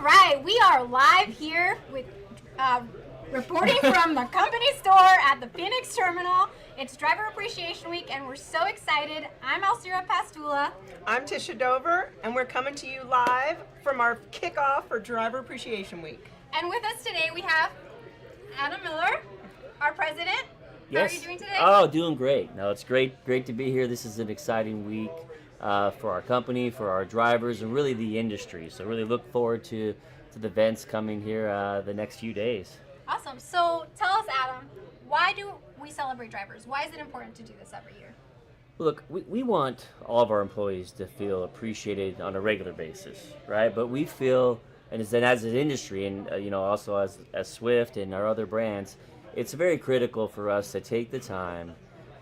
All right, we are live here with reporting from the company store at the Phoenix Terminal. It's Driver Appreciation Week, and we're so excited. I'm Alcira Pastula. I'm Tisha Dover, and we're coming to you live from our kickoff for Driver Appreciation Week. And with us today, we have Adam Miller, our president. Yes. How are you doing today? Oh, doing great. No, it's great to be here. This is an exciting week for our company, for our drivers, and really the industry. So really look forward to the events coming here the next few days. Awesome. So tell us, Adam, why do we celebrate drivers? Why is it important to do this every year? Look, we want all of our employees to feel appreciated on a regular basis, right? But we feel, and as an industry, and also as Swift and our other brands, it's very critical for us to take the time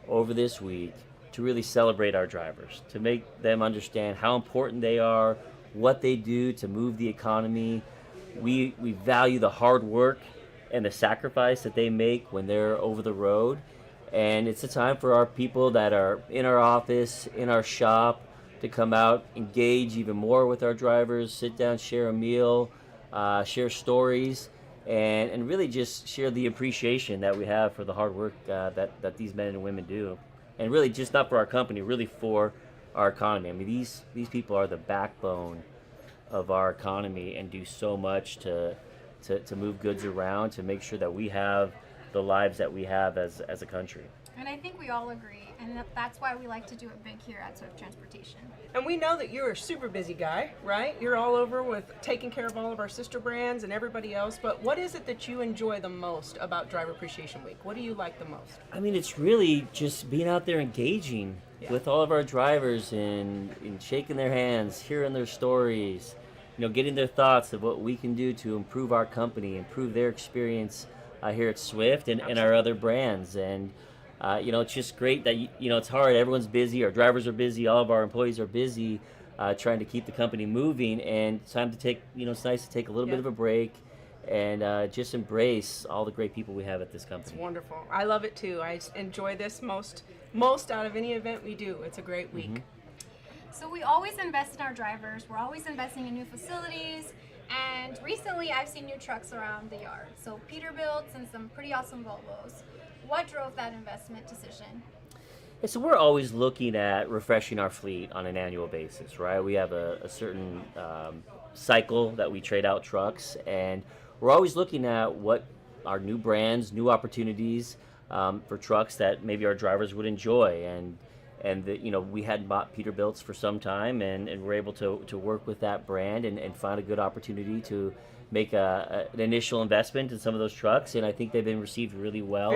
over this week to really celebrate our drivers, to make them understand how important they are, what they do to move the economy. We value the hard work and the sacrifice that they make when they're over the road. And it's a time for our people that are in our office, in our shop, to come out, engage even more with our drivers, sit down, share a meal, share stories, and really just share the appreciation that we have for the hard work that these men and women do. And really just not for our company, really for our economy. I mean, these people are the backbone of our economy and do so much to move goods around, to make sure that we have the lives that we have as a country. And I think we all agree, and that's why we like to do it big here at Swift Transportation. And we know that you're a super busy guy, right? You're all over with taking care of all of our sister brands and everybody else, but what is it that you enjoy the most about Driver Appreciation Week? What do you like the most? I mean, it's really just being out there engaging with all of our drivers and shaking their hands, hearing their stories, getting their thoughts of what we can do to improve our company, improve their experience here at Swift and our other brands. And it's just great that it's hard. Everyone's busy. Our drivers are busy. All of our employees are busy trying to keep the company moving. And it's time to take. It's nice to take a little bit of a break and just embrace all the great people we have at this company. It's wonderful. I love it too. I enjoy this most out of any event we do. It's a great week. Mm-hmm. So we always invest in our drivers. We're always investing in new facilities. And recently I've seen new trucks around the yard. So Peterbilts and some pretty awesome Volvos. What drove that investment decision? Yeah, so we're always looking at refreshing our fleet on an annual basis, right? We have a certain cycle that we trade out trucks, and we're always looking at what our new brands, new opportunities for trucks that maybe our drivers would enjoy. And we hadn't bought Peterbilts for some time, and we're able to work with that brand and find a good opportunity to make an initial investment in some of those trucks, and I think they've been received really well,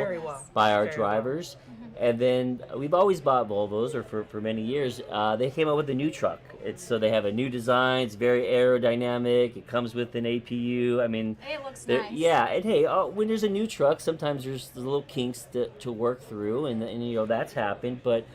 by our drivers. Well. And then we've always bought Volvos, or for many years. They came out with a new truck. So they have a new design. It's very aerodynamic. It comes with an APU. I mean, it looks nice. Yeah, and hey, when there's a new truck, sometimes there's the little kinks to work through, and that's happened, but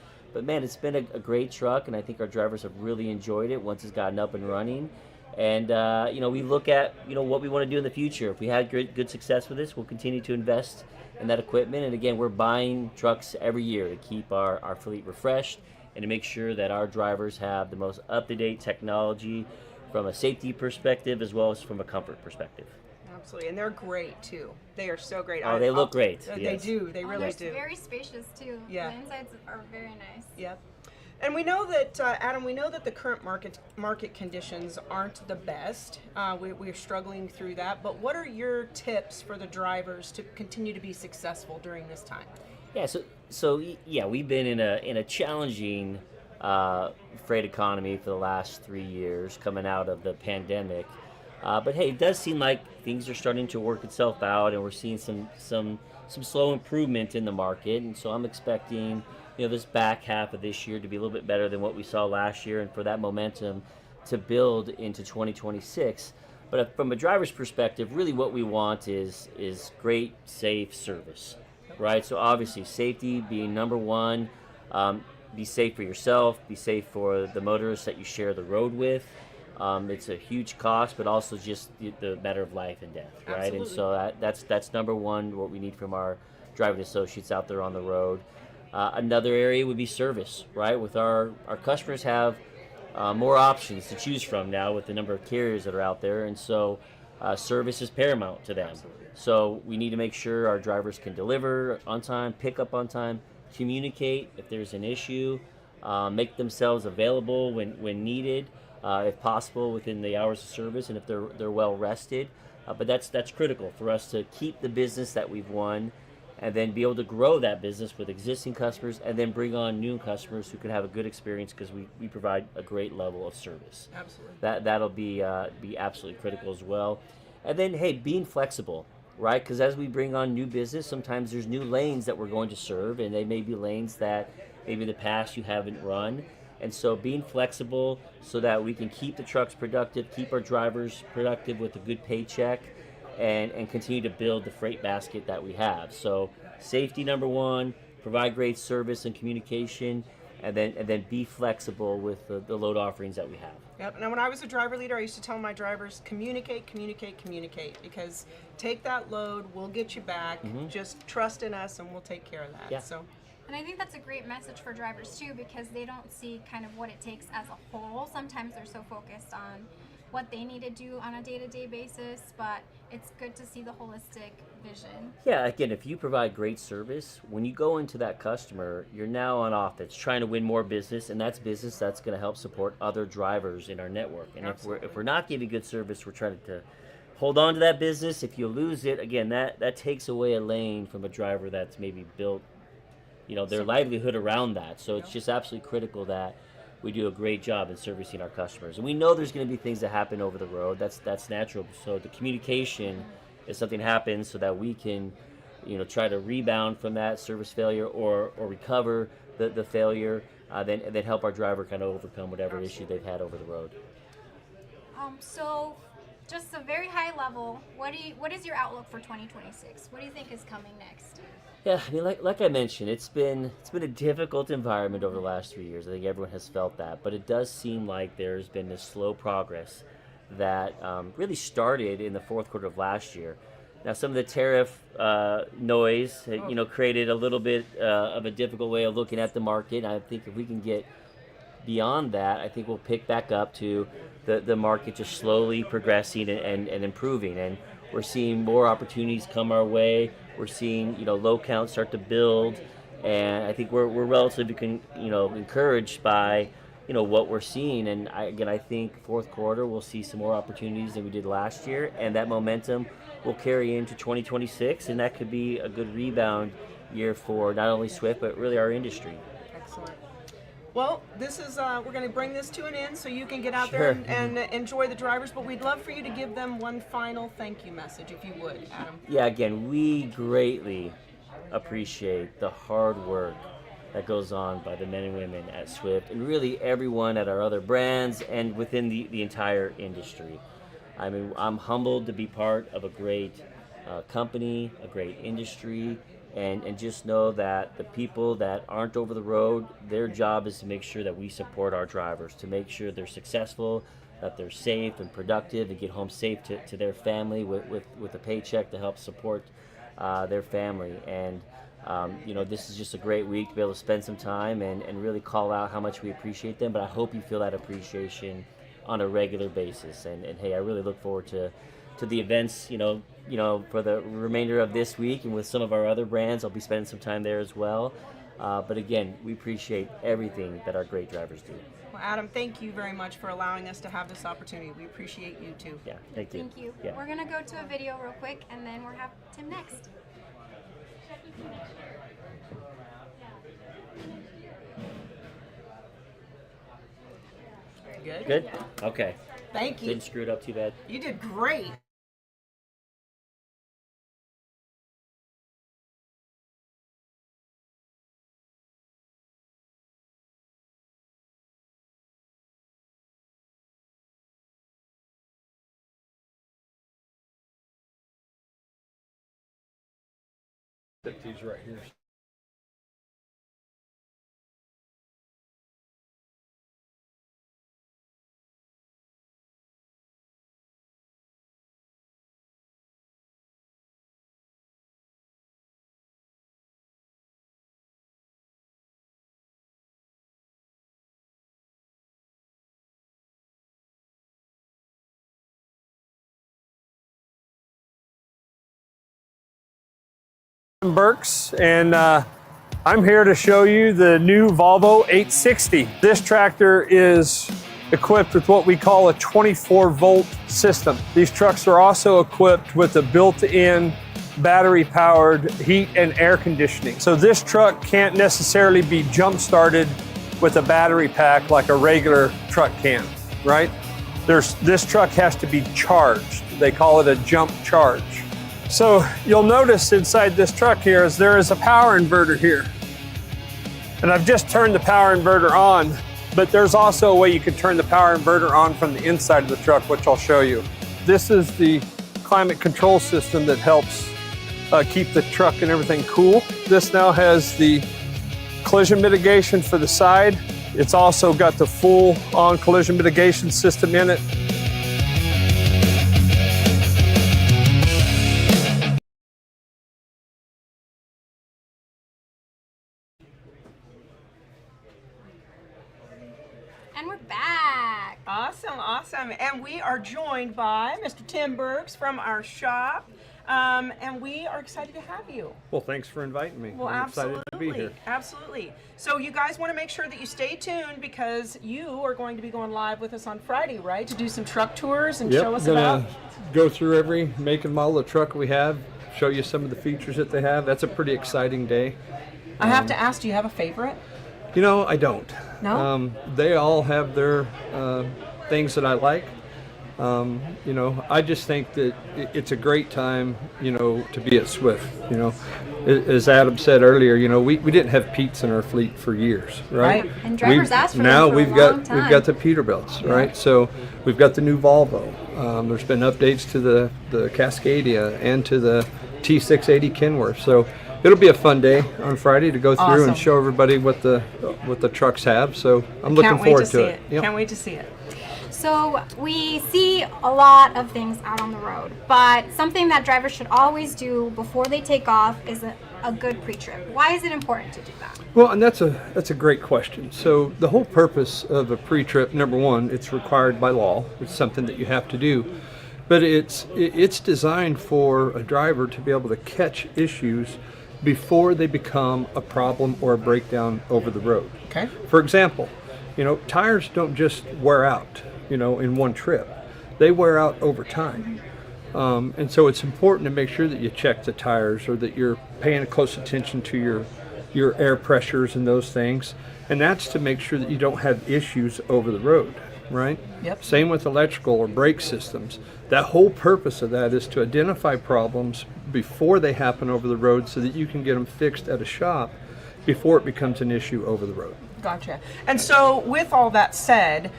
man, it's been a great truck, and I think our drivers have really enjoyed it once it's gotten up and running. And we look at what we want to do in the future. If we had good success with this, we'll continue to invest in that equipment. And again, we're buying trucks every year to keep our fleet refreshed and to make sure that our drivers have the most up-to-date technology from a safety perspective as well as from a comfort perspective. Absolutely, and they're great too. They are so great. Oh, they look great. They yes. do. They really do. do. Very spacious too. Yeah. The insides are very nice. Yep. And we know that, Adam, the current market conditions aren't the best. We're struggling through that. But what are your tips for the drivers to continue to be successful during this time? Yeah. So we've been in a challenging freight economy for the last 3 years coming out of the pandemic. But hey, it does seem like things are starting to work itself out, and we're seeing some slow improvement in the market. And so I'm expecting this back half of this year to be a little bit better than what we saw last year, and for that momentum to build into 2026. But from a driver's perspective, really what we want is great, safe service, right? So obviously safety being number one. Be safe for yourself, be safe for the motorists that you share the road with. It's a huge cost, but also just the matter of life and death, right? Absolutely. And so that's number one, what we need from our driving associates out there on the road. Another area would be service, right? With our customers have more options to choose from now with the number of carriers that are out there, and so service is paramount to them. Absolutely. So we need to make sure our drivers can deliver on time, pick up on time, communicate if there's an issue, make themselves available when needed, if possible within the hours of service, and if they're well rested. But that's critical for us to keep the business that we've won, and then be able to grow that business with existing customers, and then bring on new customers who can have a good experience because we provide a great level of service. Absolutely. That'll be absolutely critical as well. And then, hey, being flexible, right? Because as we bring on new business, sometimes there's new lanes that we're going to serve, and they may be lanes that maybe in the past you haven't run. And so being flexible so that we can keep the trucks productive, keep our drivers productive with a good paycheck, and continue to build the freight basket that we have. So safety number one, provide great service and communication, and then be flexible with the load offerings that we have. Yep. Now, when I was a driver leader, I used to tell my drivers, communicate, because take that load, we'll get you back. Just trust in us, and we'll take care of that. Yeah. So. And I think that's a great message for drivers too, because they don't see kind of what it takes as a whole. Sometimes they're so focused on what they need to do on a day-to-day basis, but it's good to see the holistic vision. Yeah, again, if you provide great service, when you go into that customer, you're now on offense, trying to win more business, and that's business that's going to help support other drivers in our network. And if we're not giving good service, we're trying to hold on to that business. If you lose it, again, that takes away a lane from a driver that's maybe built, their livelihood around that. So it's just absolutely critical that we do a great job in servicing our customers. And we know there's going to be things that happen over the road. That's natural. So the communication, if something happens, so that we can, try to rebound from that service failure or recover the failure, then help our driver kind of overcome whatever issue they've had over the road. So just a very high level, what is your outlook for 2026? What do you think is coming next? Yeah, I mean, like I mentioned, it's been a difficult environment over the last 3 years. I think everyone has felt that, but it does seem like there's been this slow progress that really started in the fourth quarter of last year. Now, some of the tariff noise, created a little bit of a difficult way of looking at the market. I think if we can get beyond that, I think we'll pick back up to the market just slowly progressing and improving. And we're seeing more opportunities come our way. We're seeing, low counts start to build, and I think we're relatively, encouraged by, what we're seeing. And I think fourth quarter we'll see some more opportunities than we did last year, and that momentum will carry into 2026, and that could be a good rebound year for not only Swift but really our industry. Excellent. Well, this is we're going to bring this to an end so you can get out there and enjoy the drivers, but we'd love for you to give them one final thank you message, if you would, Adam. Yeah, again, we greatly appreciate the hard work that goes on by the men and women at Swift, and really everyone at our other brands and within the entire industry. I mean, I'm humbled to be part of a great company, a great industry, and just know that the people that aren't over the road, their job is to make sure that we support our drivers, to make sure they're successful, that they're safe and productive, and get home safe to their family with a paycheck to help support their family. And this is just a great week to be able to spend some time and really call out how much we appreciate them. But I hope you feel that appreciation on a regular basis. And hey, I really look forward to the events, for the remainder of this week, and with some of our other brands, I'll be spending some time there as well. But again, we appreciate everything that our great drivers do. Well, Adam, thank you very much for allowing us to have this opportunity. We appreciate you too. Yeah, thank you. Thank you. Yeah. We're going to go to a video real quick, and then we'll have Tim next. Good? Good? Okay. Thank you. Didn't screw it up too bad. You did great. These right here. Burks, and I'm here to show you the new Volvo 860. This tractor is equipped with what we call a 24-volt system. These trucks are also equipped with a built-in battery-powered heat and air conditioning. So this truck can't necessarily be jump-started with a battery pack like a regular truck can, right? This truck has to be charged. They call it a jump charge. So you'll notice inside this truck here is there is a power inverter here. And I've just turned the power inverter on, but there's also a way you can turn the power inverter on from the inside of the truck, which I'll show you. This is the climate control system that helps keep the truck and everything cool. This now has the collision mitigation for the side. It's also got the full on collision mitigation system in it. And we're back. Awesome. And we are joined by Mr. Tim Burks from our shop. And we are excited to have you. Well, thanks for inviting me. Well, I'm absolutely. excited to be here. Absolutely. So you guys want to make sure that you stay tuned because you are going to be going live with us on Friday, right? To do some truck tours and show us about. Go through every make and model of truck we have, show you some of the features that they have. That's a pretty exciting day. I have to ask, do you have a favorite? You know, I don't. No? They all have their things that I like. You know, I just think that it's a great time, you know, to be at Swift. You know, as Adam said earlier, you know, we didn't have Pete's in our fleet for years, right? And drivers asked for now them for we've a got long time. we've got the Peterbilts, right? So we've got the new Volvo. There's been updates to the Cascadia and to the T680 Kenworth. So it'll be a fun day on Friday to go through Awesome. and show everybody what the trucks have. So I'm looking forward to it. Yep. Can't wait to see it. So we see a lot of things out on the road, but something that drivers should always do before they take off is a good pre-trip. Why is it important to do that? Well, and that's a great question. So the whole purpose of a pre-trip, number one, it's required by law. It's something that you have to do. But it's designed for a driver to be able to catch issues before they become a problem or a breakdown over the road. Okay. For example, you know, tires don't just wear out, you know, in one trip. They wear out over time. And so it's important to make sure that you check the tires or that you're paying close attention to your air pressures and those things. And that's to make sure that you don't have issues over the road, right? Yep. Same with electrical or brake systems. That whole purpose of that is to identify problems before they happen over the road so that you can get them fixed at a shop before it becomes an issue over the road. Gotcha. And so with all that said,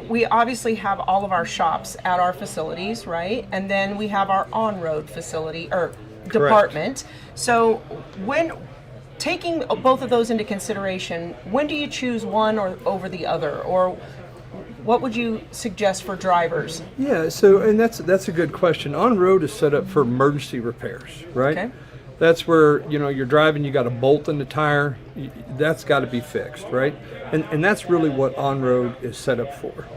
we obviously have all of our shops at our facilities, right? And then we have our on-road facility or department. So when taking both of those into consideration, when do you choose one or over the other? Or what would you suggest for drivers? Yeah, so and that's a good question. On-road is set up for emergency repairs, right? Okay. That's where, you know, you're driving, you got a bolt in the tire, that's got to be fixed, right? And that's really what on-road is set up for.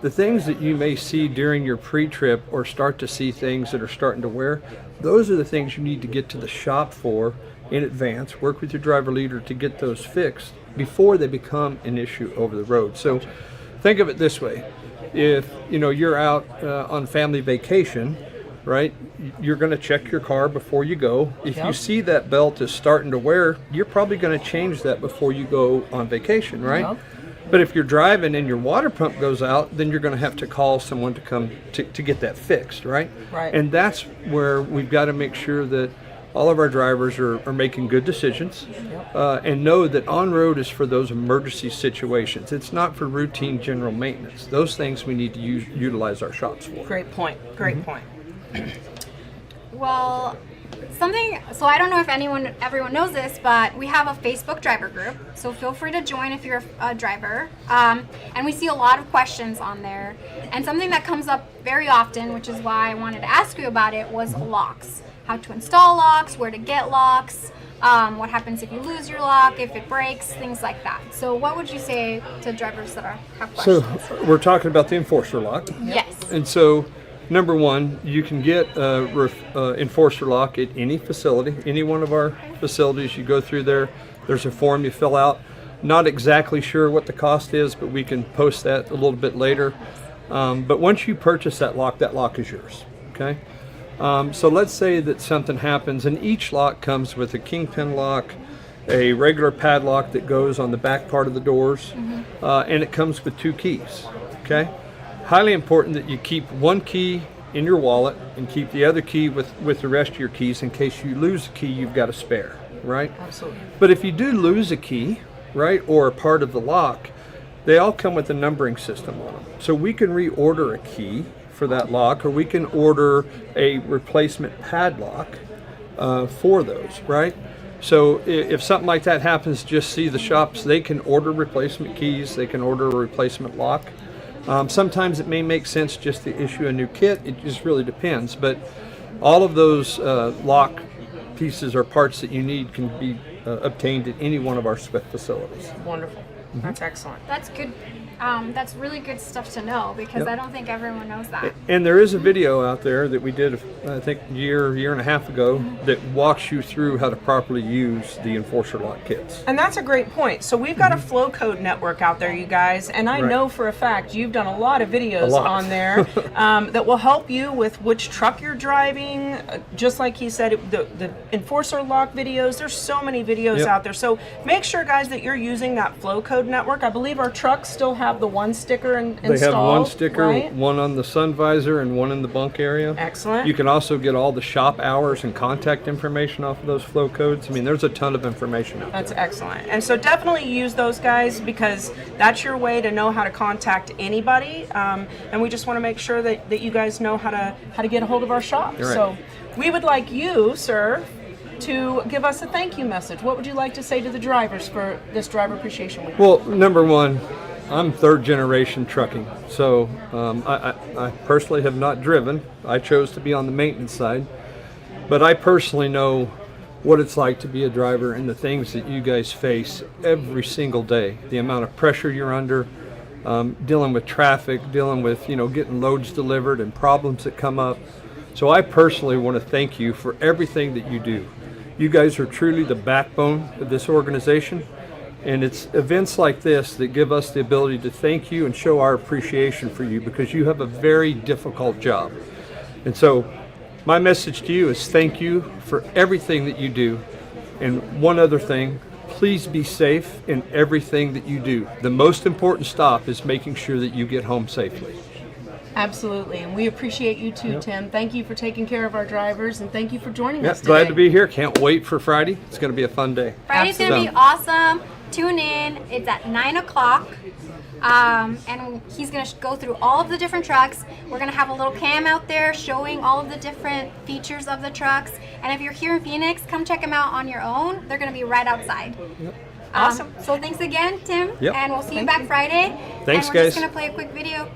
The things that you may see during your pre-trip or start to see things that are starting to wear, those are the things you need to get to the shop for in advance, work with your driver leader to get those fixed before they become an issue over the road. So think of it this way. If, you know, you're out on family vacation, right, you're going to check your car before you go. If you see that belt is starting to wear, you're probably going to change that before you go on vacation, right? Yep. But if you're driving and your water pump goes out, then you're going to have to call someone to come to get that fixed, right? Right. And that's where we've got to make sure that all of our drivers are making good decisions and know that on-road is for those emergency situations. It's not for routine general maintenance. Those things we need to utilize our shops for. Great point. Great point. Well, so I don't know if everyone knows this, but we have a Facebook driver group, so feel free to join if you're a driver. And we see a lot of questions on there. And something that comes up very often, which is why I wanted to ask you about it, was locks. How to install locks, where to get locks, what happens if you lose your lock, if it breaks, things like that. So what would you say to drivers that have questions? So we're talking about the enforcer lock. Yes. And so number one, you can get a enforcer lock at any facility, any one of our facilities. You go through there, there's a form you fill out. Not exactly sure what the cost is, but we can post that a little bit later. But once you purchase that lock is yours, okay? So let's say that something happens, and each lock comes with a kingpin lock, a regular padlock that goes on the back part of the doors, and it comes with 2 keys, okay? Highly important that you keep one key in your wallet and keep the other key with the rest of your keys in case you lose a key, you've got a spare, right? Absolutely. But if you do lose a key, right, or a part of the lock, they all come with a numbering system on them. So we can reorder a key for that lock, or we can order a replacement padlock for those, right? So if something like that happens, just see the shops. They can order replacement keys. They can order a replacement lock. Sometimes it may make sense just to issue a new kit. It just really depends. But all of those lock pieces or parts that you need can be obtained at any one of our Swift facilities. Wonderful. That's excellent. That's good. That's really good stuff to know, because I don't think everyone knows that. And there is a video out there that we did, I think, year and a half ago that walks you through how to properly use the enforcer lock kits. And that's a great point. So we've got a flow code network out there, you guys, and I know for a fact you've done a lot of videos on there that will help you with which truck you're driving. Just like he said, the enforcer lock videos, there's so many videos out there. So make sure, guys, that you're using that flow code network. I believe our trucks still have the one sticker installed. They have one sticker, right? one on the sun visor and one in the bunk area. Excellent. You can also get all the shop hours and contact information off of those flow codes. I mean, there's a ton of information out That's there. excellent. And so definitely use those, guys, because that's your way to know how to contact anybody. And we just want to make sure that you guys know how to get a hold of our shop. Right. So we would like you, sir, to give us a thank you message. What would you like to say to the drivers for this Driver Appreciation Week? Well, number one, I'm 3rd generation trucking, so I personally have not driven. I chose to be on the maintenance side, but I personally know what it's like to be a driver and the things that you guys face every single day. The amount of pressure you're under, dealing with traffic, dealing with getting loads delivered and problems that come up. So I personally want to thank you for everything that you do. You guys are truly the backbone of this organization. And it's events like this that give us the ability to thank you and show our appreciation for you, because you have a very difficult job. And so my message to you is thank you for everything that you do. And one other thing, please be safe in everything that you do. The most important stop is making sure that you get home safely. Absolutely, and we appreciate you too, Tim. Thank you for taking care of our drivers, and thank you for joining us today. Glad to be here. Can't wait for Friday. It's going to be a fun day. Friday's going to be awesome. Tune in. It's at 9 o'clock. And he's going to go through all of the different trucks. We're going to have a little cam out there showing all of the different features of the trucks. And if you're here in Phoenix, come check them out on your own. They're going to be right outside. Awesome. So thanks again, Tim. And we'll see you back Friday. Thanks, and we're guys. just going to play a quick video.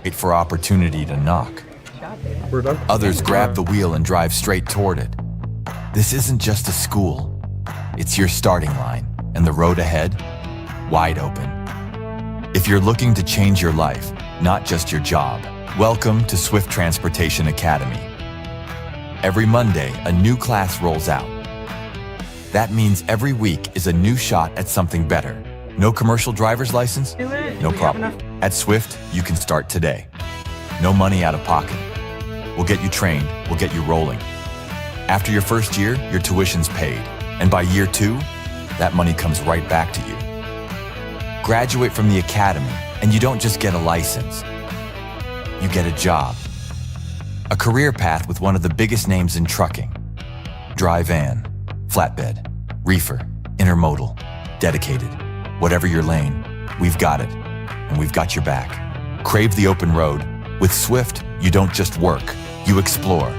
Wait for opportunity to knock. We're done. Others grab the wheel and drive straight toward it. This isn't just a school. It's your starting line, and the road ahead, wide open. If you're looking to change your life, not just your job, welcome to Swift Transportation Academy. Every Monday, a new class rolls out. That means every week is a new shot at something better. No commercial driver's license? No problem. At Swift, you can start today. No money out of pocket. We'll get you trained, we'll get you rolling. After your first year, your tuition's paid. And by year 2, that money comes right back to you. Graduate from the academy, and you don't just get a license. You get a job. A career path with one of the biggest names in trucking. Dry van, flatbed, reefer, intermodal, dedicated. Whatever your lane, we've got it, and we've got your back. Crave the open road. With Swift, you don't just work, you explore,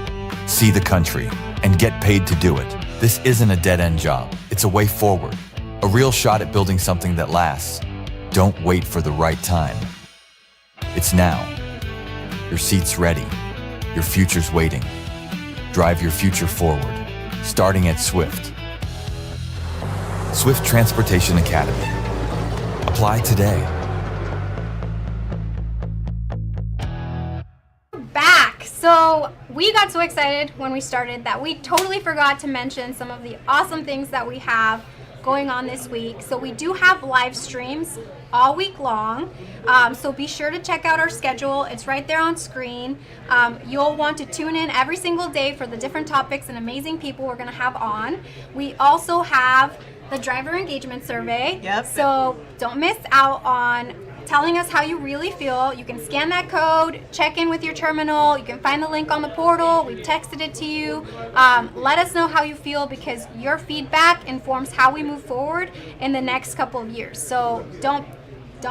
see the country, and get paid to do it. This isn't a dead-end job, it's a way forward. A real shot at building something that lasts. Don't wait for the right time. It's now. Your seat's ready, your future's waiting. Drive your future forward, starting at Swift. Swift Transportation Academy. Apply today. So we got so excited when we started that we totally forgot to mention some of the awesome things that we have going on this week. So we do have live streams all week long. So be sure to check out our schedule. It's right there on screen. You'll want to tune in every single day for the different topics and amazing people we're going to have on. We also have the driver engagement survey. Yep. So don't miss out on telling us how you really feel. You can scan that code, check in with your terminal. You can find the link on the portal. We've texted it to you. Let us know how you feel, because your feedback informs how we move forward in the next couple of years. So don't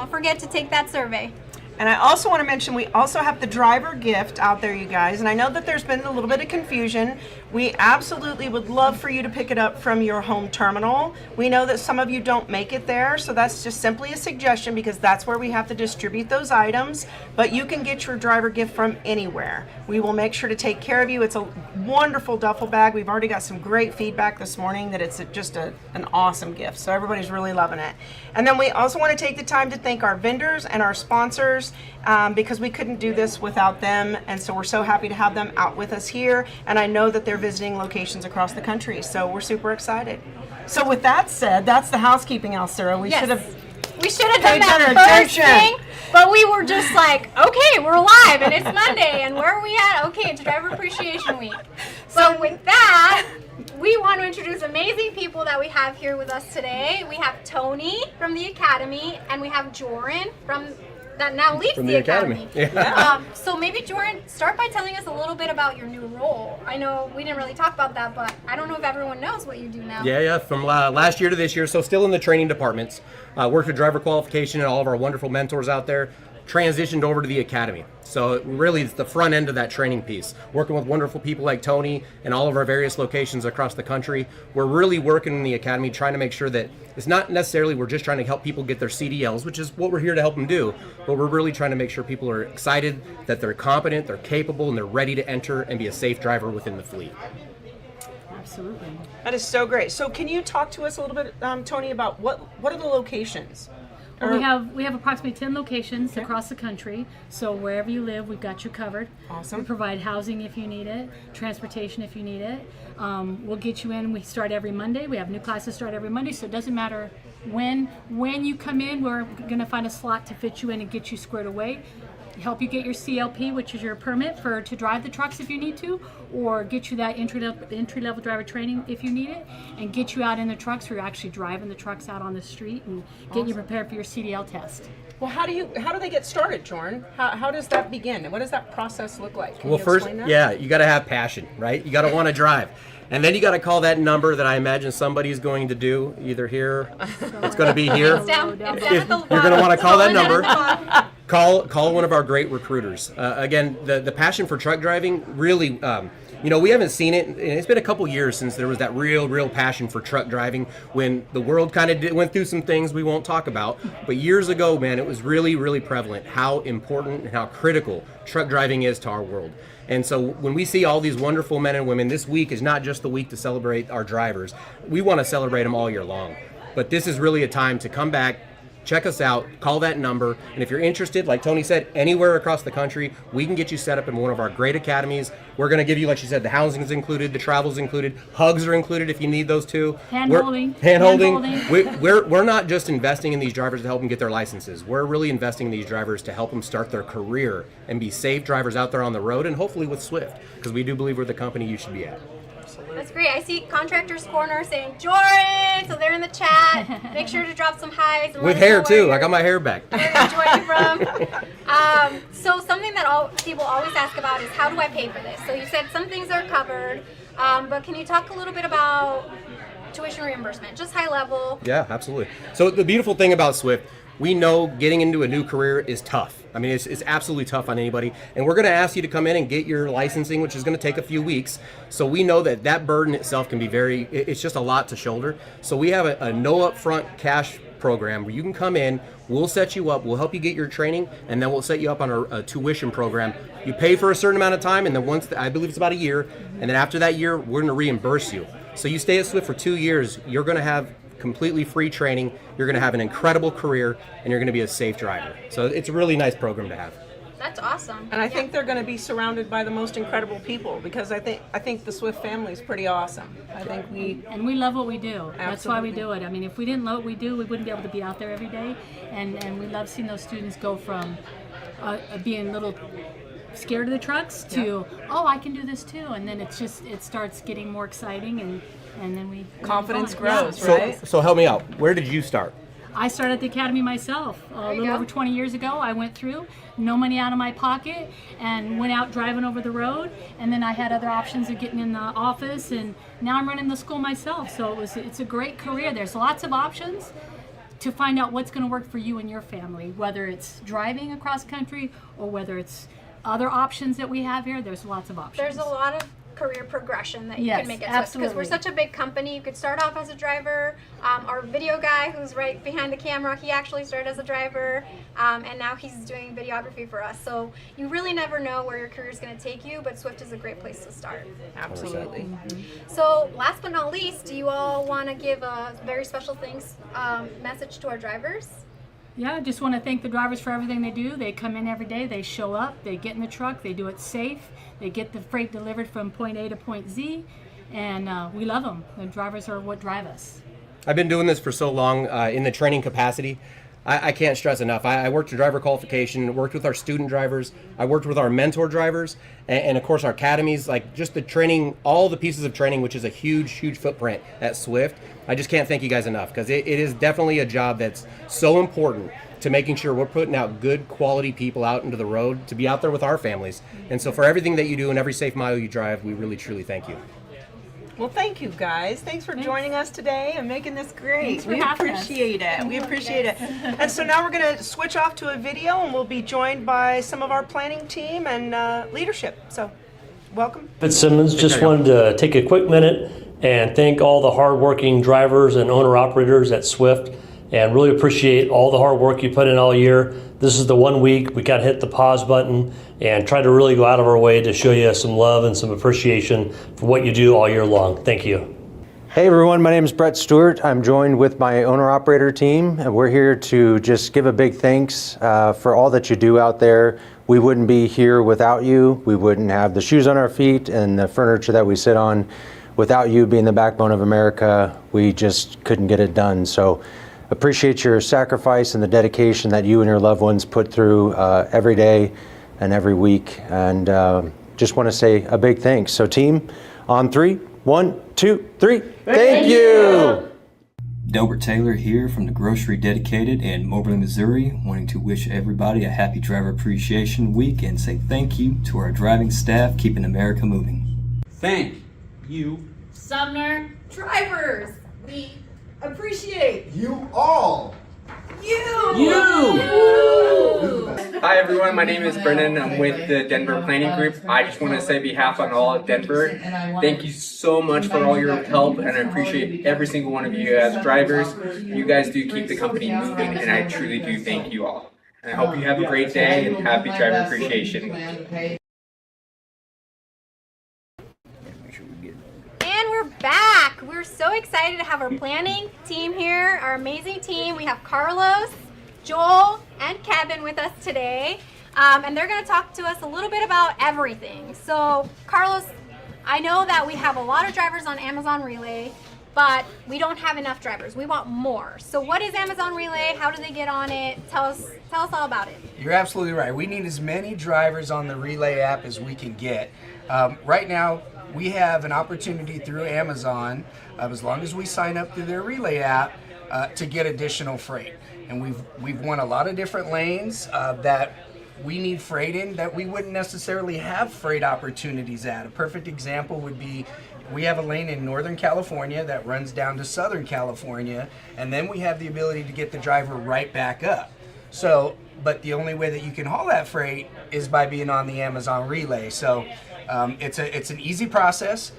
forget to take that survey. And I also want to mention, we also have the driver gift out there, you guys. And I know that there's been a little bit of confusion. We absolutely would love for you to pick it up from your home terminal. We know that some of you don't make it there, so that's just simply a suggestion, because that's where we have to distribute those items. But you can get your driver gift from anywhere. We will make sure to take care of you. It's a wonderful duffel bag. We've already got some great feedback this morning that it's just an awesome gift. So everybody's really loving it. And then we also want to take the time to thank our vendors and our sponsors, because we couldn't do this without them. And so we're so happy to have them out with us here. And I know that they're visiting locations across the country. So we're super excited. So with that said, that's the housekeeping, Alcera. We should have done that first thing, but we were just like, okay, we're live and it's Monday, and where are we at? Okay, it's Driver Appreciation Week. So with that, we want to introduce amazing people that we have here with us today. We have Toni from the Academy, and we have Joran that now leads the Academy. Yeah. So maybe Joran, start by telling us a little bit about your new role. I know we didn't really talk about that, but I don't know if everyone knows what you do now. Yeah. From last year to this year, so still in the training departments. Worked with driver qualification and all of our wonderful mentors out there. Transitioned over to the Academy. So really it's the front end of that training piece. Working with wonderful people like Toni and all of our various locations across the country. We're really working in the Academy trying to make sure that it's not necessarily we're just trying to help people get their CDLs, which is what we're here to help them do, but we're really trying to make sure people are excited, that they're competent, they're capable, and they're ready to enter and be a safe driver within the fleet. Absolutely. That is so great. So can you talk to us a little bit, Toni, about what are the locations? Well, we have approximately 10 locations across the country. So wherever you live, we've got you covered. Awesome. We provide housing if you need it, transportation if you need it. We'll get you in. We start every Monday. We have new classes start every Monday, so it doesn't matter when you come in. We're going to find a slot to fit you in and get you squared away. Help you get your CLP, which is your permit to drive the trucks if you need to, or get you that entry-level driver training if you need it, and get you out in the trucks where you're actually driving the trucks out on the street and get you prepared for your CDL test. Well, how do they get started, Joran? How does that begin? What does that process look like? Can Well, you first, explain that? yeah, you got to have passion, right? You got to want to drive. And then you got to call that number that I imagine somebody's going to do, either here, it's going to be here. It's down at the You're bottom. going to want to call that Down at number. the bottom. Call one of our great recruiters. Again, the passion for truck driving really, we haven't seen it, and it's been a couple years since there was that real passion for truck driving when the world kind of went through some things we won't talk about. But years ago, man, it was really prevalent how important and how critical truck driving is to our world. And so when we see all these wonderful men and women, this week is not just the week to celebrate our drivers. We want to celebrate them all year long. But this is really a time to come back, check us out, call that number, and if you're interested, like Toni said, anywhere across the country, we can get you set up in one of our great academies. We're going to give you, like she said, the housing is included, the travel's included, hugs are included if you need those too. Hand-holding. We're not just investing in these drivers to help them get their licenses. We're really investing in these drivers to help them start their career and be safe drivers out there on the road, and hopefully with Swift, because we do believe we're the company you should be at. That's great. I see Contractors Corner saying Joran, so they're in the chat. Make sure to drop some highs. And With let us hair know too. where I got my hair back. you're joining from. So something that people always ask about is, how do I pay for this? So you said some things are covered, but can you talk a little bit about tuition reimbursement, just high level? Yeah, absolutely. So the beautiful thing about Swift, we know getting into a new career is tough. I mean, it's absolutely tough on anybody. And we're going to ask you to come in and get your licensing, which is going to take a few weeks. So we know that burden itself can be it's just a lot to shoulder. So we have a no upfront cash program where you can come in, we'll set you up, we'll help you get your training, and then we'll set you up on a tuition program. You pay for a certain amount of time, and then I believe it's about a year, and then after that year, we're going to reimburse you. So you stay at Swift for 2 years, you're going to have completely free training, you're going to have an incredible career, and you're going to be a safe driver. So it's a really nice program to have. That's awesome. And I think they're going to be surrounded by the most incredible people, because I think the Swift family is pretty awesome. I think we love what we do. That's why we Absolutely. do it. I mean, if we didn't love what we do, we wouldn't be able to be out there every day. And we love seeing those students go from being a little scared of the trucks to, oh, I can do this too. And then it starts getting more exciting, and then we confidence have fun. grows, Yeah. right? So help me out. Where did you start? I started at the academy myself a little over 20 years ago. I went through, no money out of my pocket, and went out driving over the road. And then I had other options of getting in the office, and now I'm running the school myself. So it's a great career. There's lots of options to find out what's going to work for you and your family, whether it's driving across country or whether it's other options that we have here. There's lots of options. There's a lot of career progression that you Yes, can make at Swift, because we're absolutely. such a big company. You could start off as a driver. Our video guy, who's right behind the camera, he actually started as a driver, and now he's doing videography for us. So you really never know where your career is going to take you, but Swift is a great place to start. Absolutely. So last but not least, do you all want to give a very special thanks message to our drivers? Yeah, I just want to thank the drivers for everything they do. They come in every day, they show up, they get in the truck, they do it safe, they get the freight delivered from point A to point Z, and we love them. The drivers are what drive us. I've been doing this for so long in the training capacity. I can't stress enough. I worked in driver qualification, worked with our student drivers, I worked with our mentor drivers, and of course our academies, like just the training, all the pieces of training, which is a huge, huge footprint at Swift. I just can't thank you guys enough, because it is definitely a job that's so important to making sure we're putting out good quality people out into the road to be out there with our families. And so for everything that you do and every safe mile you drive, we really, truly thank you. Well, thank you guys. Thanks for joining us today and making this great. Thanks for We having us. appreciate it. We appreciate it. And so now we're going to switch off to a video, and we'll be joined by some of our planning team and leadership. So, welcome. Fitzsimmons, just wanted to take a quick minute and thank all the hardworking drivers and owner-operators at Swift, and really appreciate all the hard work you put in all year. This is the 1 week we got to hit the pause button and try to really go out of our way to show you some love and some appreciation for what you do all year long. Thank you. Hey everyone, my name is Brett Stewart. I'm joined with my owner-operator team, and we're here to just give a big thanks for all that you do out there. We wouldn't be here without you. We wouldn't have the shoes on our feet and the furniture that we sit on. Without you being the backbone of America, we just couldn't get it done. So appreciate your sacrifice and the dedication that you and your loved ones put through every day and every week. And just want to say a big thanks. So team, on 3, 1, 2, 3. Thank you. Delbert Taylor here from the Grocery Dedicated in Moberly, Missouri, wanting to wish everybody a happy Driver Appreciation Week and say thank you to our driving staff keeping America moving. Thank you, Sumner drivers. We appreciate you all. Hi everyone, my name is Brennan. I'm with the Denver Planning Group. I just want to say on behalf of all of Denver, thank you so much for all your help, and I appreciate every single one of you as drivers. You guys do keep the company moving, and I truly do thank you all. And I hope you have a great day and happy Driver Appreciation Week. And we're back. We're so excited to have our planning team here, our amazing team. We have Carlos, Joel, and Kevin with us today. And they're going to talk to us a little bit about everything. So, Carlos, I know that we have a lot of drivers on Amazon Relay, but we don't have enough drivers. We want more. So what is Amazon Relay? How do they get on it? Tell us all about it. You're absolutely right. We need as many drivers on the Relay app as we can get. Right now, we have an opportunity through Amazon, as long as we sign up through their Relay app, to get additional freight. And we've won a lot of different lanes that we need freight in that we wouldn't necessarily have freight opportunities at. A perfect example would be we have a lane in Northern California that runs down to Southern California, and then we have the ability to get the driver right back up. So, but the only way that you can haul that freight is by being on the Amazon Relay. So it's an easy process.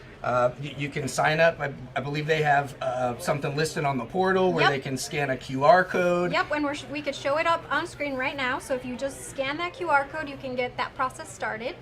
You can sign up. I believe they have something listed on the portal where they can scan a QR code. Yep, and we could show it up on screen right now. So if you just scan that QR code, you can get that process started.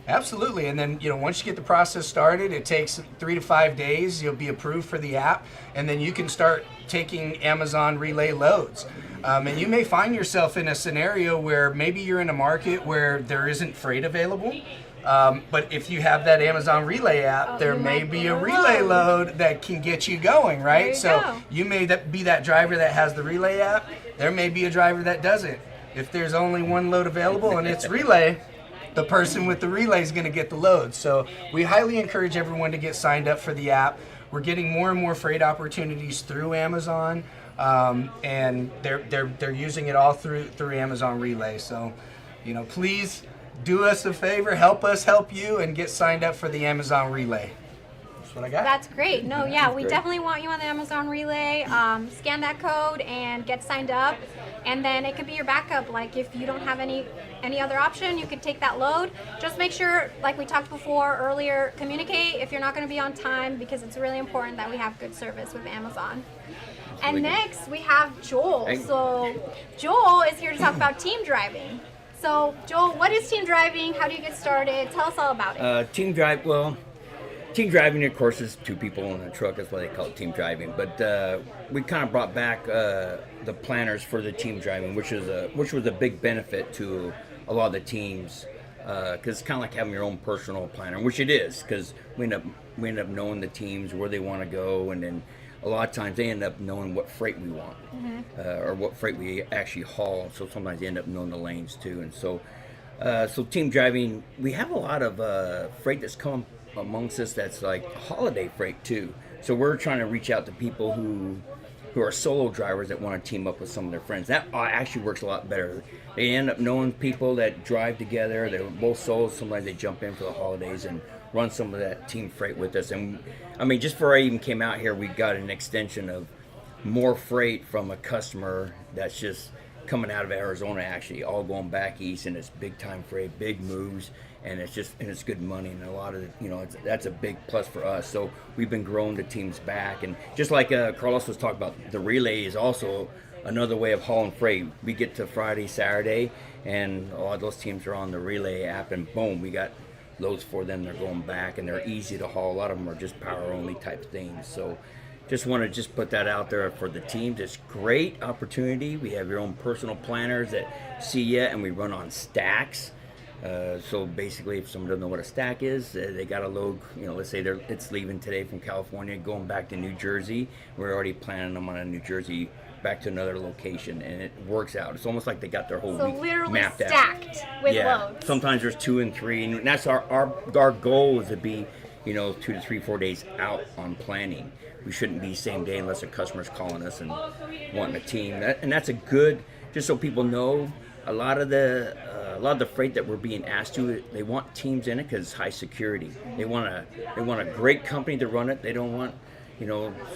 Absolutely. And then, once you get the process started, it takes 3 to 5 days. You'll be approved for the app, and then you can start taking Amazon Relay loads. And you may find yourself in a scenario where maybe you're in a market where there isn't freight available. But if you have that Amazon Relay app, there may be a relay load that can get you going, right? So you may be that driver that has the Relay app. There may be a driver that doesn't. If there's only one load available and it's Relay, the person with the relay is going to get the load. So we highly encourage everyone to get signed up for the app. We're getting more and more freight opportunities through Amazon, and they're using it all through Amazon Relay. So, please do us a favor, help us help you, and get signed up for the Amazon Relay. That's what I got. That's great. No, yeah, we definitely want you on the Amazon Relay. Scan that code and get signed up, and then it could be your backup. Like if you don't have any other option, you could take that load. Just make sure, like we talked before earlier, communicate if you're not going to be on time, because it's really important that we have good service with Amazon. And next we have Joel. So Joel is here to talk about team driving. So Joel, what is team driving? How do you get started? Tell us all about it. Team driving, of course, is 2 people in a truck. That's why they call it team driving. But we kind of brought back the planners for the team driving, which was a big benefit to a lot of the teams, because it's kind of like having your own personal planner, which it is, because we end up knowing the teams, where they want to go, and then a lot of times they end up knowing what freight we want, or what freight we actually haul. So sometimes they end up knowing the lanes too. And so team driving, we have a lot of freight that's come amongst us that's like holiday freight too. So we're trying to reach out to people who are solo drivers that want to team up with some of their friends. That actually works a lot better. They end up knowing people that drive together. They're both solos. Sometimes they jump in for the holidays and run some of that team freight with us. And I mean, just before I even came out here, we got an extension of more freight from a customer that's just coming out of Arizona, actually, all going back east, and it's big time freight, big moves, and it's good money, and a lot of it, that's a big plus for us. So we've been growing the teams back, and just like Carlos was talking about, the relay is also another way of hauling freight. We get to Friday, Saturday, and a lot of those teams are on the relay app, and boom, we got loads for them. They're going back, and they're easy to haul. A lot of them are just power only type things. So just want to put that out there for the teams. It's a great opportunity. We have your own personal planners that see you, and we run on stacks. So basically, if someone doesn't know what a stack is, they got a load, let's say it's leaving today from California, going back to New Jersey. We're already planning them on a New Jersey back to another location, and it works out. It's almost like they got their whole week mapped out. So literally stacked with loads. Sometimes there's 2 and 3, and that's our goal is to be, 2 to 3, 4 days out on planning. We shouldn't be same day unless a customer's calling us and wanting a team. And that's a good, just so people know, a lot of the freight that we're being asked to, they want teams in it because it's high security. They want a great company to run it. They don't want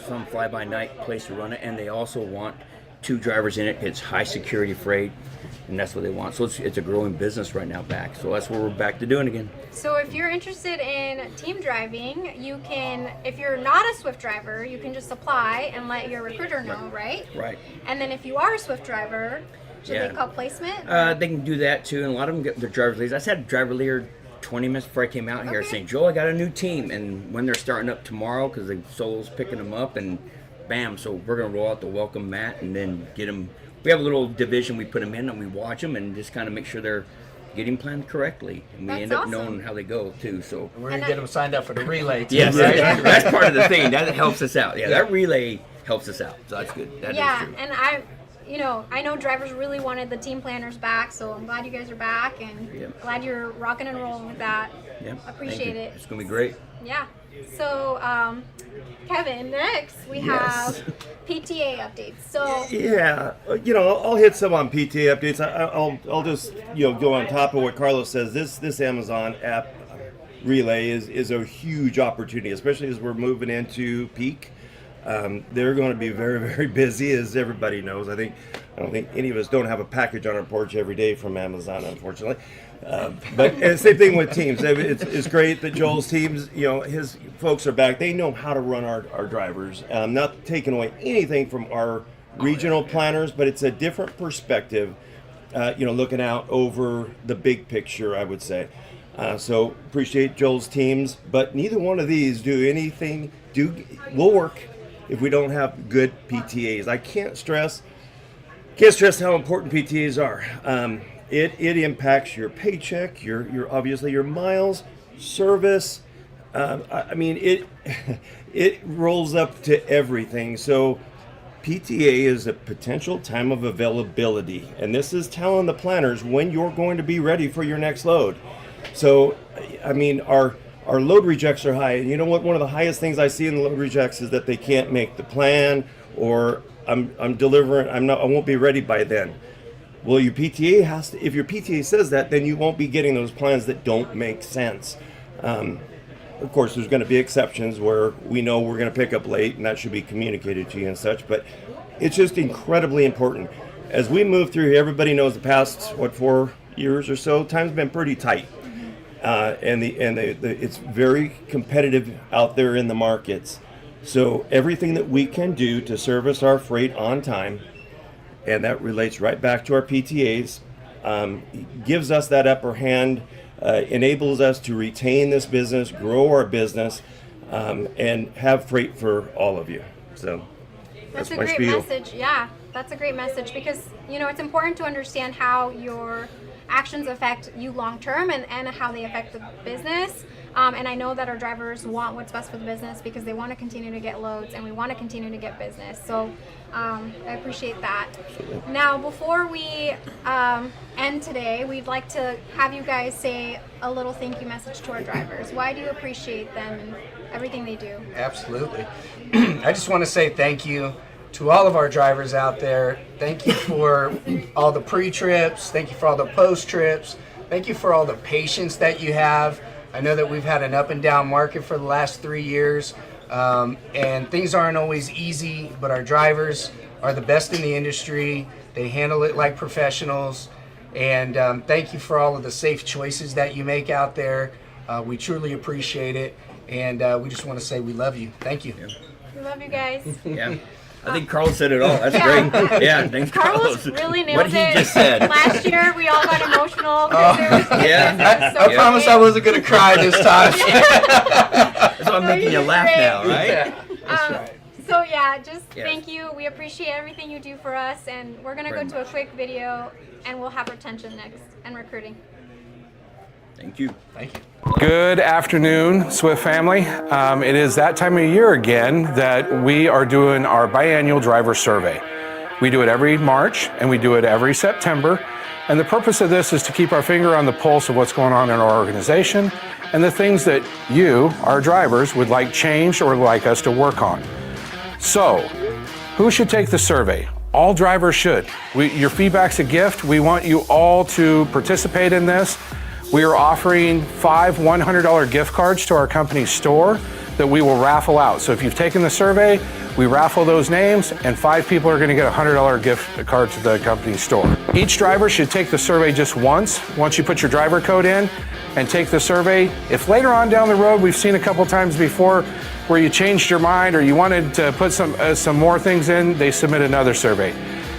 some fly-by-night place to run it, and they also want 2 drivers in it. It's high security freight, and that's what they want. So it's a growing business right now back. So that's what we're back to doing again. So if you're interested in team driving, you can, if you're not a Swift driver, you can just apply and let your recruiter know, right? Right. And then if you are a Swift driver, should they call placement? They can do that too, and a lot of them get their driver's leads. I just had a driver lead 20 minutes before I came out here saying, Joel, I got a new team. And when they're starting up tomorrow, because the solo's picking them up, and bam, so we're going to roll out the welcome mat and then get them. We have a little division we put them in, and we watch them and just kind of make sure they're getting planned correctly. And we end up knowing how they go too. So we're going to get them signed up for the relay too. Yes, right? That's part of the thing. That helps us out. Yeah, that relay helps us out. So that's good. That is true. And I know drivers really wanted the team planners back, so I'm glad you guys are back, and glad you're rocking and rolling with that. Yeah, appreciate it. It's going to be great. Yeah. So, Kevin, next we have PTA updates. So yeah, I'll hit some on PTA updates. I'll just go on top of what Carlos says. This Amazon app relay is a huge opportunity, especially as we're moving into peak. They're going to be very, very busy, as everybody knows. I don't think any of us don't have a package on our porch every day from Amazon, unfortunately. But same thing with teams. It's great that Joel's teams, his folks are back. They know how to run our drivers. Not taking away anything from our regional planners, but it's a different perspective, looking out over the big picture, I would say. So appreciate Joel's teams, but neither one of these will work if we don't have good PTAs. I can't stress how important PTAs are. It impacts your paycheck, your obviously your miles, service. I mean, it rolls up to everything. So PTA is a potential time of availability, and this is telling the planners when you're going to be ready for your next load. So, I mean, our load rejects are high, and you know what? One of the highest things I see in the load rejects is that they can't make the plan, or I'm delivering, I won't be ready by then. Well, your PTA has to, if your PTA says that, then you won't be getting those plans that don't make sense. Of course, there's going to be exceptions where we know we're going to pick up late, and that should be communicated to you and such, but it's just incredibly important. As we move through here, everybody knows the past, 4 years or so, time's been pretty tight. It's very competitive out there in the markets. So everything that we can do to service our freight on time, and that relates right back to our PTAs, gives us that upper hand, enables us to retain this business, grow our business, and have freight for all of you. So that's a my great spiel. message. Yeah, that's a great message, because it's important to understand how your actions affect you long term and how they affect the business. And I know that our drivers want what's best for the business because they want to continue to get loads and we want to continue to get business. So I appreciate that. Now, before we end today, we'd like to have you guys say a little thank you message to our drivers. Why do you appreciate them and everything they do? Absolutely. I just want to say thank you to all of our drivers out there. Thank you for all the pre-trips. Thank you for all the post-trips. Thank you for all the patience that you have. I know that we've had an up and down market for the last 3 years, and things aren't always easy, but our drivers are the best in the industry. They handle it like professionals, and thank you for all of the safe choices that you make out there. We truly appreciate it, and we just want to say we love you. Thank you. We love you guys. Yeah. I think Carlos said it all. That's great. Yeah, thanks, Carlos really nailed what he it. just said. Last year, we all got emotional. I promised I wasn't going to cry this time. That's why I'm making you laugh now, right? Yeah, that's right. So yeah, just thank you. We appreciate everything you do for us, and we're going to go to a quick video, and we'll have retention next and recruiting. Thank you. Thank you. Good afternoon, Swift family. It is that time of year again that we are doing our biannual driver survey. We do it every March and we do it every September. And the purpose of this is to keep our finger on the pulse of what's going on in our organization and the things that you, our drivers, would like changed or like us to work on. So, who should take the survey? All drivers should. Your feedback's a gift. We want you all to participate in this. We are offering 5 $100 gift cards to our company store that we will raffle out. So if you've taken the survey, we raffle those names, and 5 people are going to get a $100 gift card to the company store. Each driver should take the survey just once you put your driver code in and take the survey. If later on down the road, we've seen a couple times before where you changed your mind or you wanted to put some more things in, they submit another survey.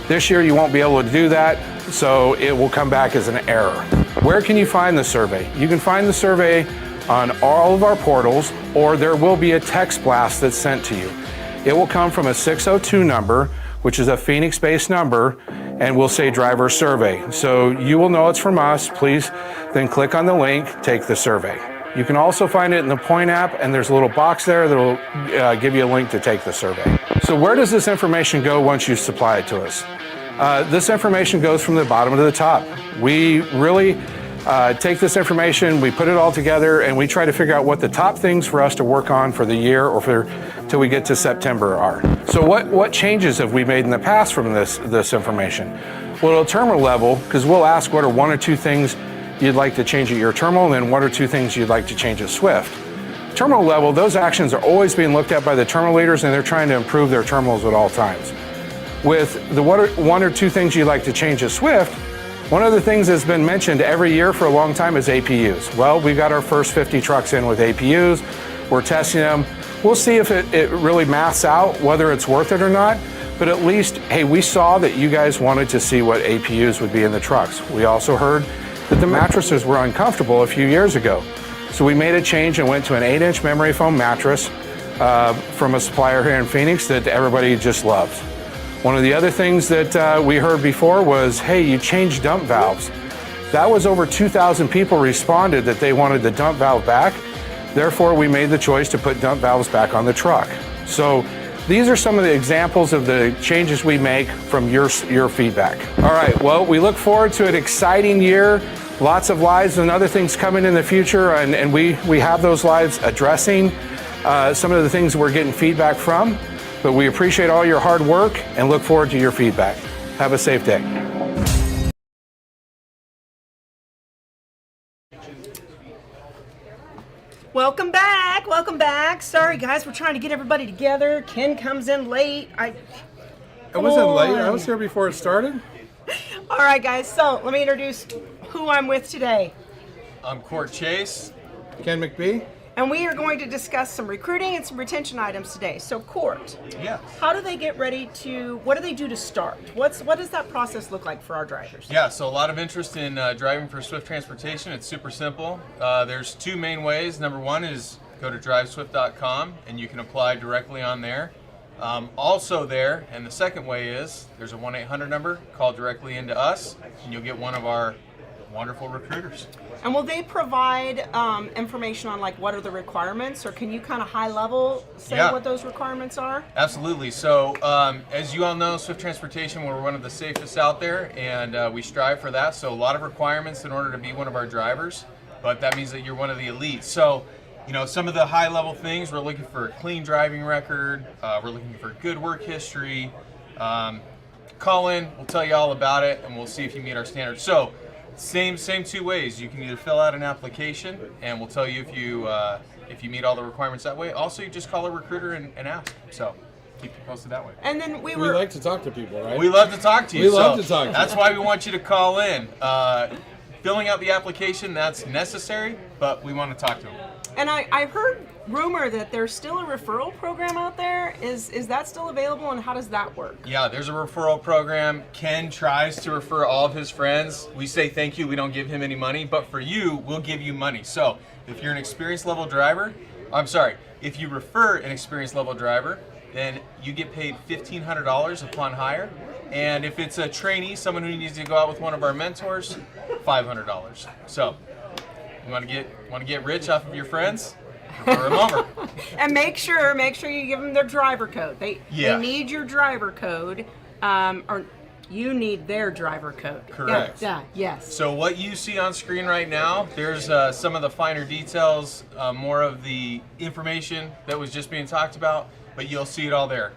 This year you won't be able to do that, so it will come back as an error. Where can you find the survey? You can find the survey on all of our portals, or there will be a text blast that's sent to you. It will come from a 602 number, which is a Phoenix-based number, and will say driver survey. So you will know it's from us. Please then click on the link, take the survey. You can also find it in the Point app, and there's a little box there that will give you a link to take the survey. So where does this information go once you supply it to us? This information goes from the bottom to the top. We really take this information, we put it all together, and we try to figure out what the top things for us to work on for the year or till we get to September are. So what changes have we made in the past from this information? Well, at a terminal level, because we'll ask what are 1 or 2 things you'd like to change at your terminal, and then 1 or 2 things you'd like to change at Swift. Terminal level, those actions are always being looked at by the terminal leaders, and they're trying to improve their terminals at all times. With the 1 or 2 things you'd like to change at Swift, one of the things that's been mentioned every year for a long time is APUs. Well, we got our first 50 trucks in with APUs. We're testing them. We'll see if it really maths out, whether it's worth it or not. But at least, hey, we saw that you guys wanted to see what APUs would be in the trucks. We also heard, that the mattresses were uncomfortable a few years ago. So we made a change and went to an 8-inch memory foam mattress from a supplier here in Phoenix that everybody just loved. One of the other things that we heard before was, hey, you changed dump valves. That was over 2,000 people responded that they wanted the dump valve back. Therefore, we made the choice to put dump valves back on the truck. So these are some of the examples of the changes we make from your feedback. All right, well, we look forward to an exciting year. Lots of lives and other things coming in the future, and we have those lives addressing some of the things we're getting feedback from. But we appreciate all your hard work and look forward to your feedback. Have a safe day. Welcome back. Welcome back. Sorry, guys, we're trying to get everybody together. Ken comes in late. I wasn't late. I was here before it started. All right, guys. So let me introduce who I'm with today. I'm Kort Chase. Ken McBee. And we are going to discuss some recruiting and some retention items today. So, Kort, yeah, how do they get ready to? What do they do to start? What does that process look like for our drivers? Yeah, so a lot of interest in driving for Swift Transportation. It's super simple. There's two main ways. Number one is go to driveswift.com and you can apply directly on there. Also there, and the second way is there's a 1-800 number. Call directly into us, and you'll get one of our wonderful recruiters. And will they provide information on like what are the requirements, or can you kind of high level say what those requirements are? Absolutely. So as you all know, Swift Transportation, we're one of the safest out there, and we strive for that. So a lot of requirements in order to be one of our drivers, but that means that you're one of the elites. So you know, some of the high level things, we're looking for a clean driving record, we're looking for good work history. Call in, we'll tell you all about it, and we'll see if you meet our standards. So same two ways. You can either fill out an application, and we'll tell you if you meet all the requirements that way. Also, you just call a recruiter and ask. So keep you posted that way. And then we like to talk to people, right? We love to talk to you. We love to talk to you. That's why we want you to call in. Filling out the application, that's necessary, but we want to talk to them. And I heard rumor that there's still a referral program out there. Is that still available, and how does that work? Yeah, there's a referral program. Ken tries to refer all of his friends. We say thank you, we don't give him any money, but for you, we'll give you money. So if you're an experienced level driver, if you refer an experienced level driver, then you get paid $1,500 upon hire. And if it's a trainee, someone who needs to go out with one of our mentors, $500. So you want to get rich off of your friends? Refer them over. And make sure you give them their driver code. They need your driver code, or you need their driver code. Correct. Yeah. Yes. So what you see on screen right now, there's some of the finer details, more of the information that was just being talked about, but you'll see it all there.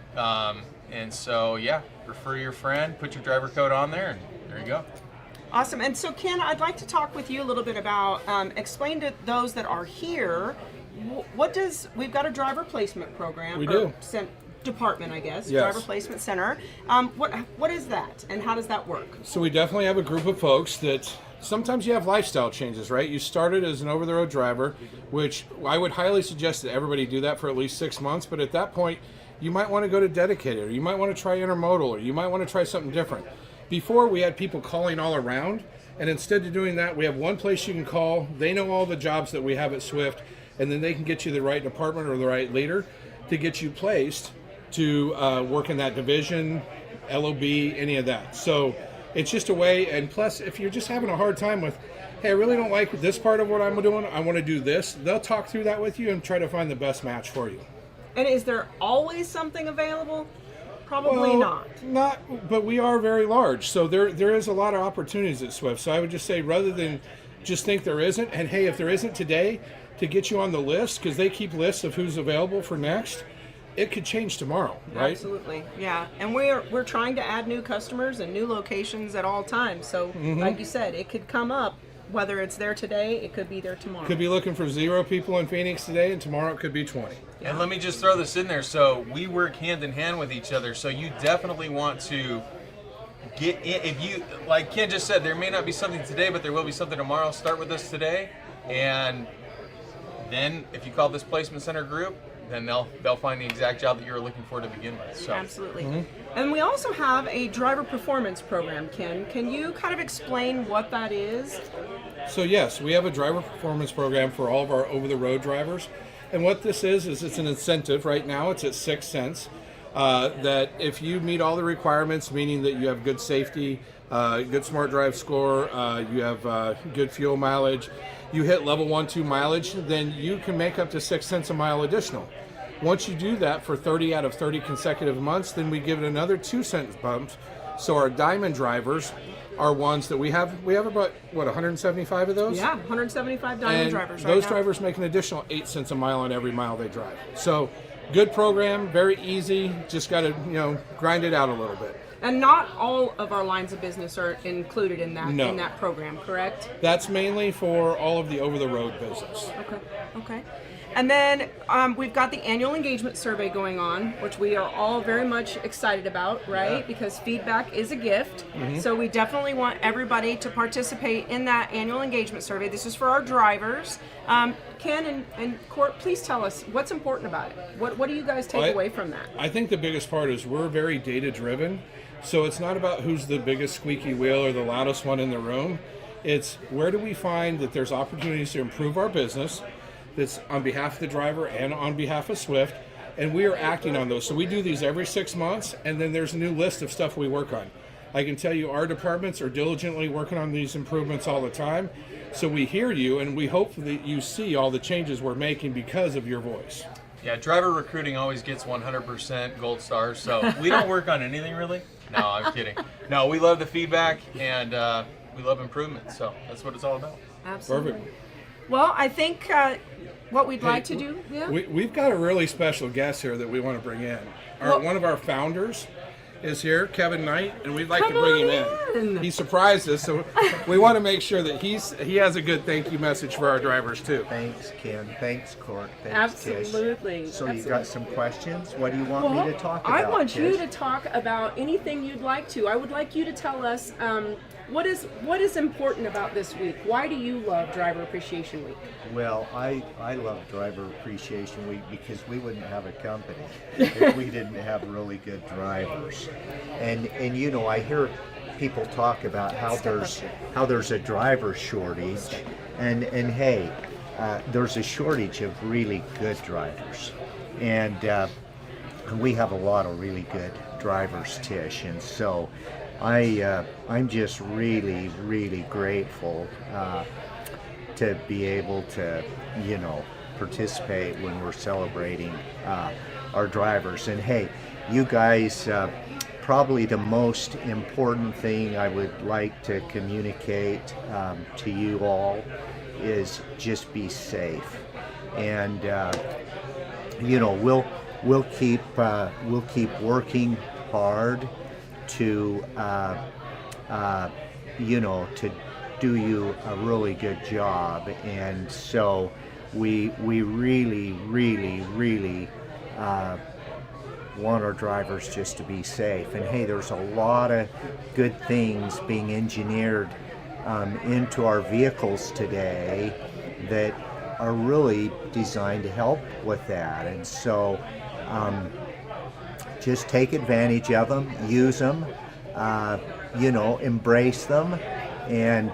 And so refer your friend, put your driver code on there, and there you go. Awesome. And so, Ken, I'd like to talk with you a little bit about, explain to those that are here, we've got a driver placement program. We do. Department, I guess. Yes. Driver placement center. What is that, and how does that work? So we definitely have a group of folks that sometimes you have lifestyle changes, right? You started as an over-the-road driver, which I would highly suggest that everybody do that for at least 6 months, but at that point, you might want to go to dedicated, or you might want to try intermodal, or you might want to try something different. Before, we had people calling all around, and instead of doing that, we have one place you can call. They know all the jobs that we have at Swift, and then they can get you the right department or the right leader to get you placed to work in that division, LOB, any of that. So it's just a way, and plus, if you're just having a hard time with, hey, I really don't like this part of what I'm doing, I want to do this, they'll talk through that with you and try to find the best match for you. And is there always something available? Probably not, but we are very large, so there is a lot of opportunities at Swift. So I would just say, rather than just think there isn't, and hey, if there isn't today, to get you on the list, because they keep lists of who's available for next, it could change tomorrow, right? Absolutely, yeah. And we're trying to add new customers and new locations at all times. So like you said, it could come up. Whether it's there today, it could be there tomorrow. Could be looking for 0 people in Phoenix today, and tomorrow it could be 20. Yeah. And let me just throw this in there. So we work hand in hand with each other. So you definitely want to get in. If you, like Ken just said, there may not be something today, but there will be something tomorrow. Start with us today, and then if you call this placement center group, then they'll find the exact job that you were looking for to begin with. So. Absolutely. And we also have a driver performance program, Ken. Can you kind of explain what that is? So yes, we have a driver performance program for all of our over-the-road drivers. And what this is it's an incentive. Right now it's at 6 cents. That if you meet all the requirements, meaning that you have good safety, good smart drive score, you have good fuel mileage, you hit level 1, 2 mileage, then you can make up to 6 cents a mile additional. Once you do that for 30 out of 30 consecutive months, then we give it another 2 cents bumps. So our diamond drivers are ones that we have about, 175 of those? Yeah, 175 diamond drivers right those now. drivers make an additional 8 cents a mile on every mile they drive. So good program, very easy, just got to, grind it out a little bit. And not all of our lines of business are included in that No. in that program, correct? That's mainly for all of the over-the-road business. Okay. And then we've got the annual engagement survey going on, which we are all very much excited about, right? Yeah. Because feedback is a gift. Mhm. So we definitely want everybody to participate in that annual engagement survey. This is for our drivers. Ken and Kort, please tell us what's important about it. What do you guys take away from that? I think the biggest part is we're very data-driven. So it's not about who's the biggest squeaky wheel or the loudest one in the room. It's where do we find that there's opportunities to improve our business that's on behalf of the driver and on behalf of Swift, and we are acting on those. So we do these every 6 months, and then there's a new list of stuff we work on. I can tell you our departments are diligently working on these improvements all the time. So we hear you, and we hope that you see all the changes we're making because of your voice. Yeah, driver recruiting always gets 100% gold stars, so we don't work on anything really. No, I'm kidding. No, we love the feedback, and we love improvement, so that's what it's all about. Absolutely. Perfect. Well, I think what we'd like to do, We've got a really special guest here that we want to bring in. One of our founders is here, Kevin Knight, and we'd like to bring him in. He surprised us, so we want to make sure that he has a good thank you message for our drivers too. Thanks, Ken. Thanks, Kort. Thanks, Absolutely. Tish. So you Absolutely. got some questions? What do you want me to talk about? I want you Tish? to talk about anything you'd like to. I would like you to tell us what is important about this week. Why do you love Driver Appreciation Week? Well, I love Driver Appreciation Week because we wouldn't have a company if we didn't have really good drivers. And I hear people talk about how there's a driver shortage, and hey, there's a shortage of really good drivers, and we have a lot of really good drivers, Tish, and so I'm just really, really grateful to be able to, participate when we're celebrating our drivers. And hey, you guys, probably the most important thing I would like to communicate to you all is just be safe. And we'll keep working hard to to do you a really good job. And so we really, really, really want our drivers just to be safe. And hey, there's a lot of good things being engineered into our vehicles today that are really designed to help with that. And so just take advantage of them, use them, embrace them, and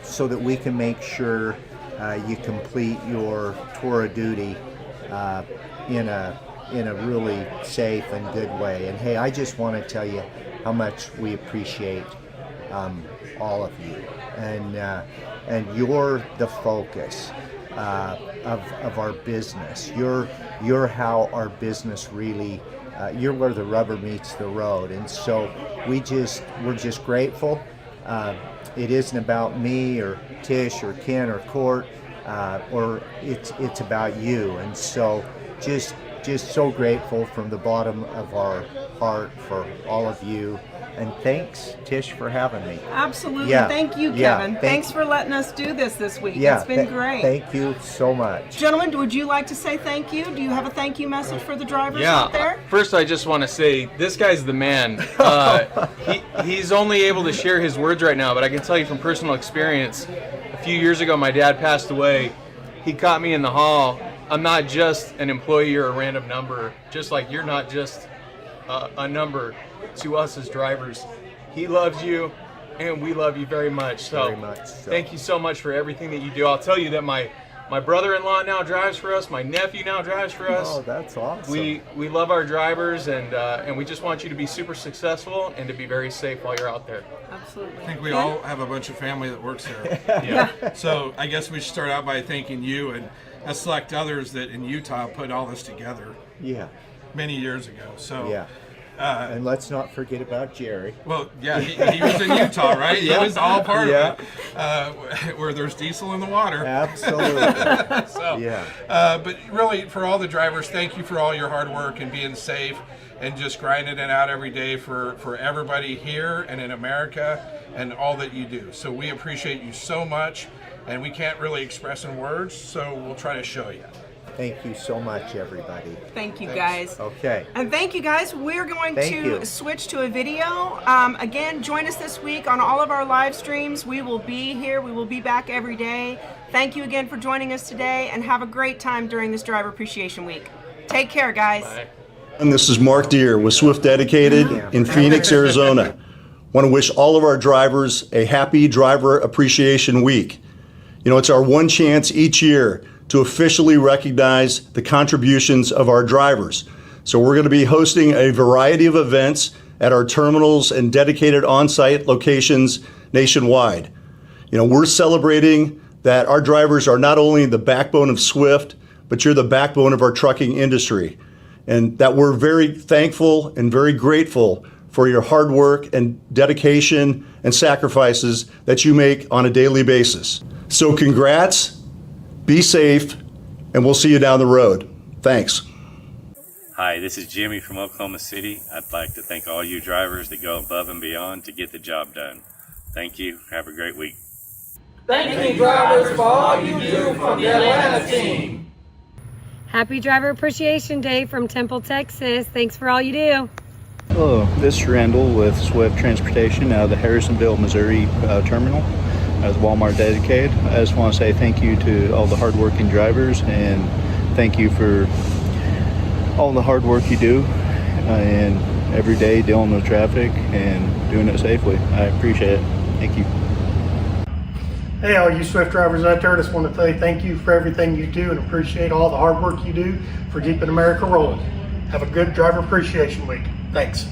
so that we can make sure you complete your tour of duty in a really safe and good way. And hey, I just want to tell you how much we appreciate all of you, and you're the focus of our business. You're how our business really. You're where the rubber meets the road, and so we're just grateful. It isn't about me or Tish or Ken or Kort, or it's about you, and so just so grateful from the bottom of our heart for all of you. And thanks, Tish, for having me. Absolutely. Yeah. Thank you, Yeah. Kevin. Thanks for letting us do this week. Yeah, It's been great. Thank you so much. Gentlemen, would you like to say thank you? Do you have a thank you message for the drivers out there? First, I just want to say this guy's the man. He's only able to share his words right now, but I can tell you from personal experience, a few years ago my dad passed away. He caught me in the hall. I'm not just an employee or a random number, just like you're not just a number to us as drivers. He loves you. and we love you very much. So, Very much so. thank you so much for everything that you do. I'll tell you that my brother-in-law now drives for us. My nephew now drives for us. Oh, that's awesome. We love our drivers, and we just want you to be super successful and to be very safe while you're out there. Absolutely. I think we all have a bunch of family that works there. Yeah. So I guess we should start out by thanking you and select others that in Utah put all this together. Yeah. Many years ago. So Yeah. And let's not forget about Jerry. Well, yeah, he was in Utah, right? Yeah. He was all part Yeah. of it, where there's diesel in the water. Absolutely. So, Yeah. But really, for all the drivers, thank you for all your hard work and being safe and just grinding it out every day for everybody here and in America and all that you do. So we appreciate you so much, and we can't really express in words, so we'll try to show you. Thank you so much, everybody. Thank you, guys. Okay. And thank you, guys. We're going Thank to you. switch to a video. Again, join us this week on all of our live streams. We will be here. We will be back every day. Thank you again for joining us today, and have a great time during this Driver Appreciation Week. Take care, guys. Bye. And this is Mark Deere with Swift Dedicated in Phoenix, Arizona. Want to wish all of our drivers a happy Driver Appreciation Week. You know, it's our one chance each year to officially recognize the contributions of our drivers. So we're going to be hosting a variety of events at our terminals and dedicated on-site locations nationwide. You know, we're celebrating that our drivers are not only the backbone of Swift, but you're the backbone of our trucking industry. And that we're very thankful and very grateful for your hard work and dedication and sacrifices that you make on a daily basis. So congrats. Be safe, and we'll see you down the road. Thanks. Hi, this is Jimmy from Oklahoma City. I'd like to thank all you drivers that go above and beyond to get the job done. Thank you. Have a great week. Thank you, drivers, for all you do for the Atlanta team. Happy Driver Appreciation Day from Temple, Texas. Thanks for all you do. Hello, this is Randall with Swift Transportation out of the Harrisonville, Missouri terminal as Walmart Dedicated. I just want to say thank you to all the hardworking drivers, and thank you for all the hard work you do and every day dealing with traffic and doing it safely. I appreciate it. Thank you. Hey, all you Swift drivers out there, I just want to say thank you for everything you do and appreciate all the hard work you do for keeping America rolling. Have a good Driver Appreciation Week. Thanks.